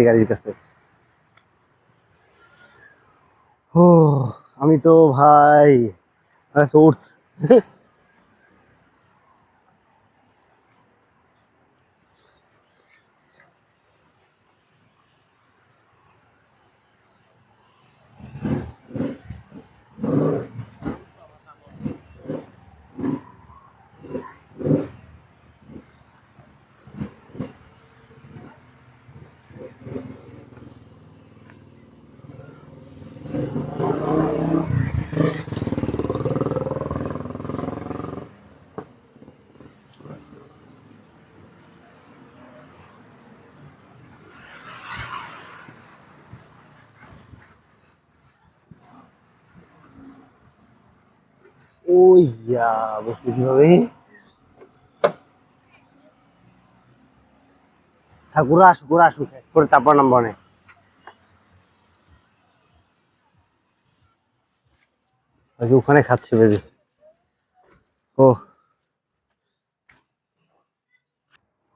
গাড়ির কাছে। ও আমি তো ভাই সোর্স। ওই বসবো কিভাবে? থাক, ঘুরে আসুক করে তারপর নাম্বার নেই। ওখানে খাচ্ছে বেবি। ও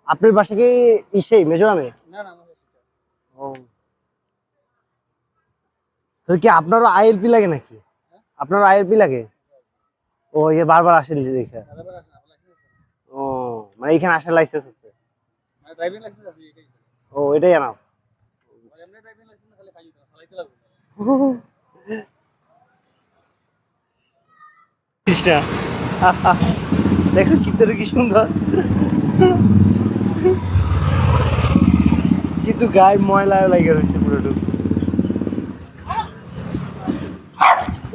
আপনার বাসা কি ইসেই মিজোরামে? ও তাহলে কি আপনারও আইএলপি লাগে নাকি? আপনারও আইএলপি লাগে? ও বারবার আসেন যে দেখে। ও মানে এখানে আসার লাইসেন্স আছে? ও এটাই জানা। দেখছেন চিত্রটা কি সুন্দর, কিন্তু গায়ে ময়লা লাগে রয়েছে পুরোটুকু।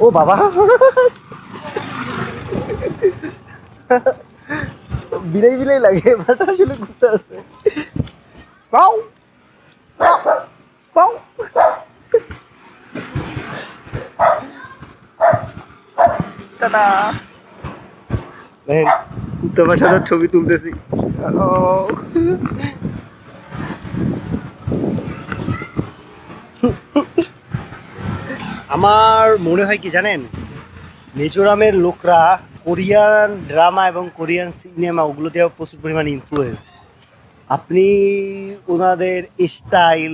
ও বাবা, বিলাই বিলাই লাগে, বাট আসলে ঘুরতে আছে। পাও পাও টাটা। দেখেন উত্তর ভাষার ছবি তুলতেছি। আমার মনে হয় কি জানেন, মিজোরামের লোকরা কোরিয়ান ড্রামা এবং কোরিয়ান সিনেমা ওগুলোতেও প্রচুর পরিমাণে ইনফ্লুয়েন্সড। আপনি ওনাদের স্টাইল